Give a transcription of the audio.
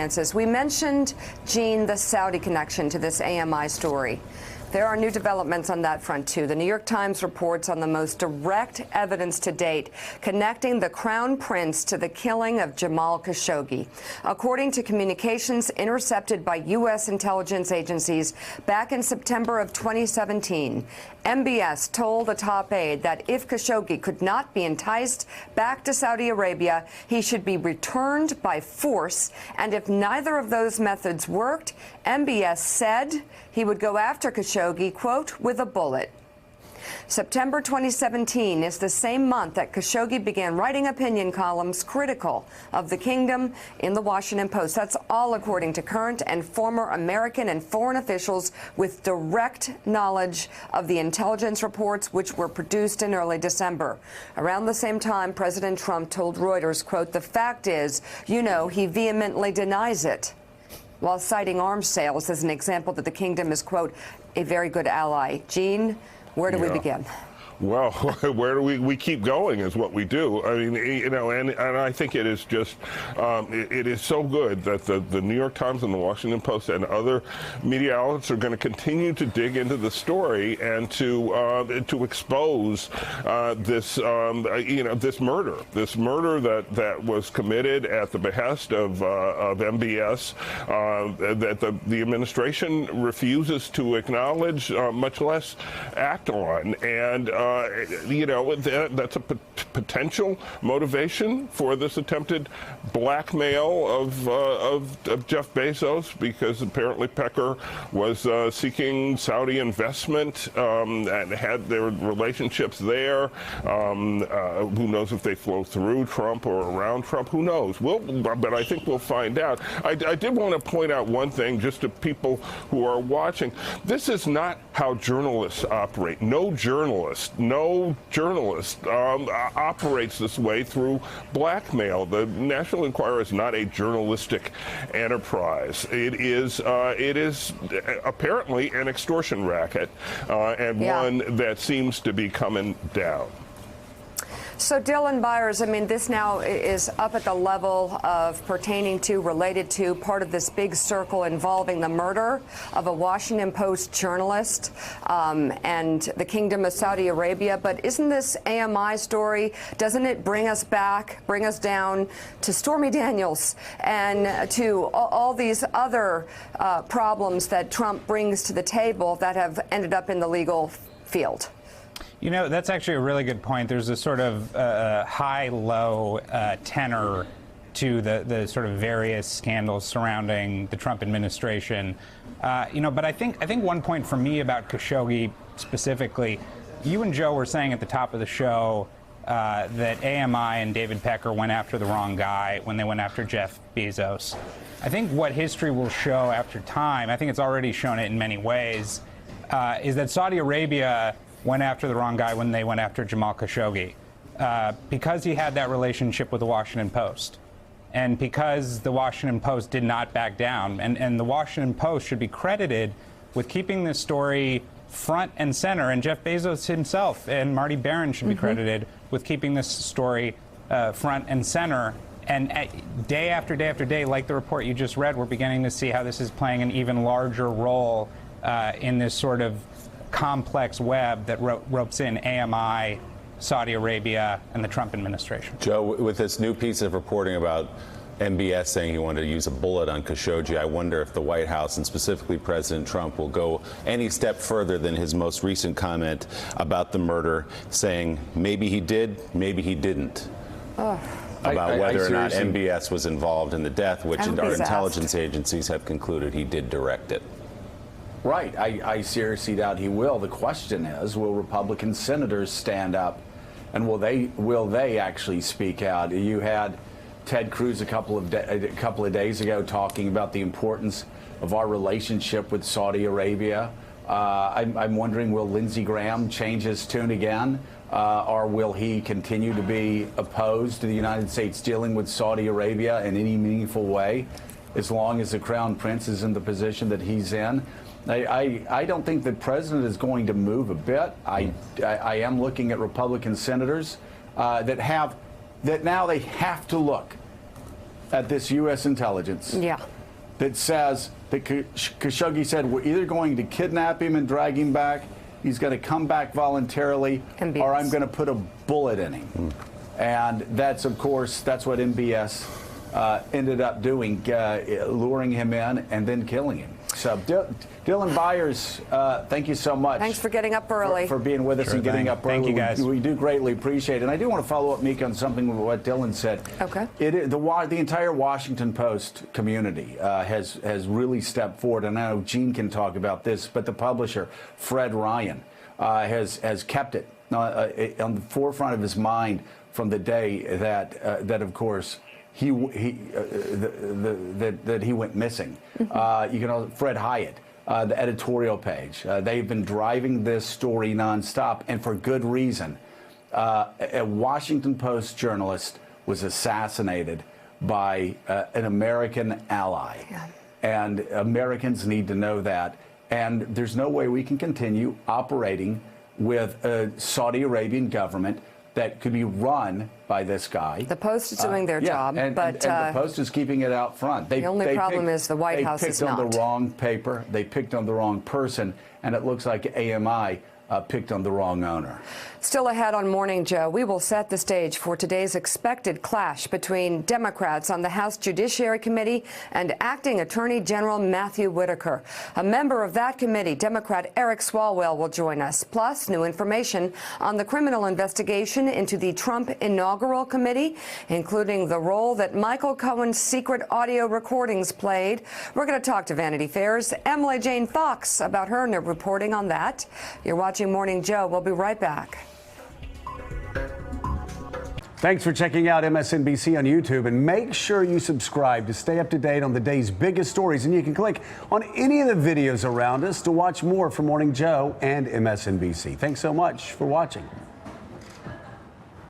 circumstances. We mentioned, Gene, the Saudi connection to this AMI story. There are new developments on that front, too. The New York Times reports on the most direct evidence to date connecting the Crown Prince to the killing of Jamal Khashoggi. According to communications intercepted by U.S. intelligence agencies back in September of 2017, MBS told a top aide that if Khashoggi could not be enticed back to Saudi Arabia, he should be returned by force. And if neither of those methods worked, MBS said he would go after Khashoggi, quote, with a bullet. September 2017 is the same month that Khashoggi began writing opinion columns critical of the kingdom in the Washington Post. That's all according to current and former American and foreign officials with direct knowledge of the intelligence reports which were produced in early December. Around the same time, President Trump told Reuters, quote, "The fact is, you know, he vehemently denies it," while citing arms sales as an example that the kingdom is, quote, "a very good ally." Gene, where do we begin? Well, where do we keep going is what we do. I mean, you know, and I think it is just, it is so good that the New York Times and the Washington Post and other media outlets are going to continue to dig into the story and to expose this, you know, this murder that was committed at the behest of MBS, that the administration refuses to acknowledge, much less act on, and you know, that's a potential motivation for this attempted blackmail of Jeff Bezos, because apparently Pecker was seeking Saudi investment and had their relationships there. Who knows if they flow through Trump or around Trump? Who knows? But I think we'll find out. I did want to point out one thing, just to people who are watching. This is not how journalists operate. No journalist operates this way through blackmail. The National Enquirer is not a journalistic enterprise. It is apparently an extortion racket, and one that seems to be coming down. So, Dylan Byers, I mean, this now is up at the level of pertaining to, related to, part of this big circle involving the murder of a Washington Post journalist and the Kingdom of Saudi Arabia. But isn't this AMI story, doesn't it bring us down to Stormy Daniels and to all these other problems that Trump brings to the table that have ended up in the legal field? You know, that's actually a really good point. There's a sort of high-low tenor to the sort of various scandals surrounding the Trump administration. You know, but I think one point for me about Khashoggi specifically, you and Joe were saying at the top of the show that AMI and David Pecker went after the wrong guy when they went after Jeff Bezos. I think what history will show after time, I think it's already shown it in many ways, is that Saudi Arabia went after the wrong guy when they went after Jamal Khashoggi, because he had that relationship with the Washington Post, and because the Washington Post did not back down. And the Washington Post should be credited with keeping this story front and center, and Jeff Bezos himself and Marty Baron should be credited with keeping this story front and center. And day after day after day, like the report you just read, we're beginning to see how this is playing an even larger role in this sort of complex web that ropes in AMI, Saudi Arabia, and the Trump administration. Joe, with this new piece of reporting about MBS saying he wanted to use a bullet on Khashoggi, I wonder if the White House, and specifically President Trump, will go any step further than his most recent comment about the murder, saying maybe he did, maybe he didn't. About whether or not MBS was involved in the death, which our intelligence agencies have concluded he did direct it. Right. I seriously doubt he will. The question is, will Republican senators stand up, and will they actually speak out? You had Ted Cruz a couple of days ago talking about the importance of our relationship with Saudi Arabia. I'm wondering, will Lindsey Graham change his tune again, or will he continue to be opposed to the United States dealing with Saudi Arabia in any meaningful way, as long as the Crown Prince is in the position that he's in? I don't think the president is going to move a bit. I am looking at Republican senators that now they have to look at this U.S. intelligence Yeah. that says that Khashoggi said, we're either going to kidnap him and drag him back, he's going to come back voluntarily, MBS. or I'm going to put a bullet in him. And that's, of course, that's what MBS ended up doing, luring him in and then killing him. So, Dylan Byers, thank you so much. Thanks for getting up early. For being with us Sure and getting thing. up early. Thank you, guys. We do greatly appreciate it. And I do want to follow up, Mika, on something with what Dylan said. Okay. The entire Washington Post community has really stepped forward. And I know Gene can talk about this, but the publisher, Fred Ryan, has kept it on the forefront of his mind from the day that of course, that he went missing. Fred Hyatt, the editorial page. They've been driving this story nonstop, and for good reason. A Washington Post journalist was assassinated by an American ally. Yeah. And Americans need to know that. And there's no way we can continue operating with a Saudi Arabian government that could be run by this guy. The Post is doing their job, and the Post is keeping it out front. The only problem is the White House is not. They picked on the wrong paper, they picked on the wrong person, and it looks like AMI picked on the wrong owner. Still ahead on Morning Joe, we will set the stage for today's expected clash between Democrats on the House Judiciary Committee and Acting Attorney General Matthew Whitaker. A member of that committee, Democrat Eric Swalwell, will join us. Plus, new information on the criminal investigation into the Trump inaugural committee, including the role that Michael Cohen's secret audio recordings played. We're going to talk to Vanity Fair's Emily Jane Fox about her new reporting on that. You're watching Morning Joe. We'll be right back. Thanks for checking out MSNBC on YouTube, and make sure you subscribe to stay up to date on the day's biggest stories. And you can click on any of the videos around us to watch more from Morning Joe and MSNBC. Thanks so much for watching.